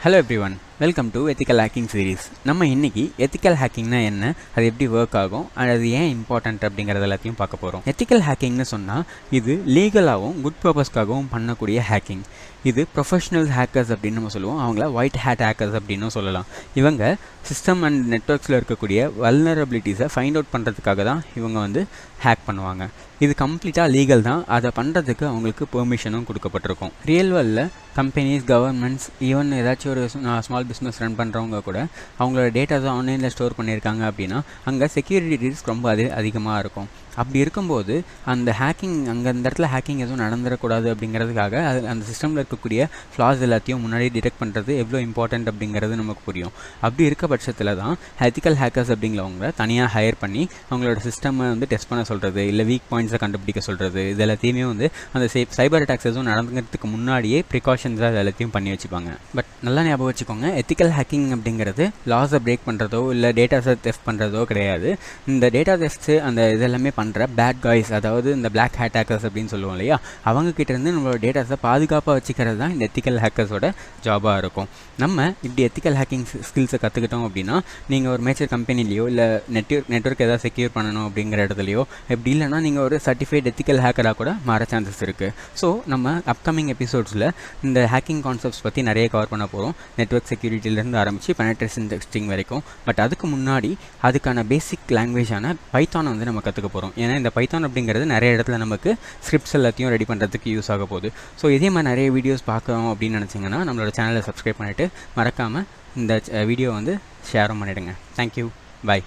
Hello everyone, welcome to ethical hacking series. நம்ம இன்றைக்கி ethical ஹேக்கிங்னா என்ன, அது எப்படி ஒர்க் ஆகும், அது ஏன் இம்பார்ட்டன்ட் அப்படிங்கிறது எல்லாத்தையும் பார்க்க போகிறோம். எத்திக்கல் ஹேக்கிங்னு சொன்னால் இது லீகலாகவும் குட் பர்பஸ்க்காகவும் பண்ணக்கூடிய ஹேக்கிங். இது ப்ரொஃபஷனல் ஹேக்கர்ஸ் அப்படின்னு நம்ம சொல்லுவோம். அவங்கள ஒயிட் ஹேட் ஹேக்கர்ஸ் அப்படின்னு சொல்லலாம். இவங்க சிஸ்டம் அண்ட் நெட்ஒர்க்ஸில் இருக்கக்கூடிய வல்னரபிலிட்டிஸை ஃபைண்ட் அவுட் பண்ணுறதுக்காக தான் இவங்க ஹேக் பண்ணுவாங்க. இது கம்ப்ளீட்டாக லீகல் தான். அதை பண்ணுறதுக்கு அவங்களுக்கு பெர்மிஷனும் கொடுக்கப்பட்டிருக்கும். ரியல் வேர்ல்டில் கம்பெனிஸ், கவர்மெண்ட்ஸ், ஈவன் ஏதாச்சும் ஒரு ஸ்மால் பிஸ்னஸ் ரன் பண்ணுறவங்க கூட அவங்களோட டேட்டாஸை ஆன்லைனில் ஸ்டோர் பண்ணியிருக்காங்க அப்படின்னா அங்கே செக்யூரிட்டி ரிஸ்க் ரொம்ப அதிகமாக இருக்கும். அப்படி இருக்கும்போது அந்த ஹேக்கிங் அந்த இடத்துல ஹேக்கிங் எதுவும் நடந்துடக்கூடாது அப்படிங்கிறதுக்காக அந்த சிஸ்டமில் இருக்கக்கூடிய ஃப்ளாஸ் எல்லாத்தையும் முன்னாடி டிடெக்ட் பண்ணுறது எவ்வளோ இம்பார்ட்டன்ட் அப்படிங்கிறது நமக்கு புரியும். அப்படி இருக்க பட்சத்தில் தான் எத்திக்கல் ஹேக்கர்ஸ் அப்படிங்கிறவங்க தனியாக ஹையர் பண்ணி அவங்களோட சிஸ்டமை டெஸ்ட் பண்ண சொல்கிறது, இல்லை வீக் பாயிண்ட்ஸை கண்டுபிடிக்க சொல்கிறது. இது எல்லாத்தையுமே அந்த சைபர் அட்டாக்ஸ் எதுவும் நடந்துக்கிறதுக்கு முன்னாடியே ப்ரிகாஷன்ஸாக இது எல்லாத்தையும் பண்ணி வச்சுப்பாங்க. பட் நல்லா ஞாபகம் வச்சுக்கோங்க, எத்திக்கல் ஹேக்கிங் அப்படிங்கிறது லாஸை பிரேக் பண்ணுறதோ இல்லை டேட்டாஸை தெஃப்ட் பண்ணுறதோ கிடையாது. இந்த டேட்டா தெஃப்ட்ஸு அந்த இதெல்லாமே பண்ணுற பேட் காய்ஸ், அதாவது இந்த பிளாக் ஹேட் ஹேக்கர்ஸ் அப்படின்னு சொல்லுவோம் இல்லையா, அவங்கக்கிட்டேருந்து நம்மளோட டேட்டாஸை பாதுகாப்பாக வச்சுக்கிறது தான் இந்த எத்திக்கல் ஹேக்கர்ஸோட ஜாபாக இருக்கும். நம்ம இப்படி எத்திக்கல் ஹேக்கிங் ஸ்கில்ஸை கற்றுக்கிட்டோம் அப்படின்னா நீங்கள் ஒரு மேஜர் கம்பெனிலையோ இல்லை நெட்வொர்க் ஏதாவது செக்யூர் பண்ணணும் அப்படிங்கிற இடத்துலையோ, எப்படி இல்லைனா நீங்கள் ஒரு சர்டிஃபைட் எத்திக்கல் ஹேக்கராக கூட மாற சான்சஸ் இருக்குது. ஸோ நம்ம அப்கமிங் எபிசோட்ஸில் இந்த ஹேக்கிங் கான்செப்ட்ஸ் பற்றி நிறைய கவர் பண்ண போகிறோம். நெட்வொர்க் செக்யூரிட்டிலேருந்து ஆரம்பித்து பெனட்ரேஷன் டெஸ்டிங் வரைக்கும். பட் அதுக்கு முன்னாடி அதுக்கான பேசிக் லாங்குவேஜான பைத்தானை நம்ம கற்றுக்க போகிறோம். ஏன்னா இந்த பைத்தான் அப்படிங்கிறது நிறைய இடத்துல நமக்கு ஸ்கிரிப்ட்ஸ் எல்லாத்தையும் ரெடி பண்ணுறதுக்கு யூஸ் ஆக போகுது. ஸோ இதே மாதிரி நிறைய வீடியோஸ் பார்க்கணும் அப்படின்னு நினச்சிங்கன்னா நம்மளோட சேனலை சப்ஸ்கிரைப் பண்ணிவிட்டு மறக்காமல் இந்த வீடியோ ஷேரும் பண்ணிவிடுங்க. தேங்க்யூ, பாய்.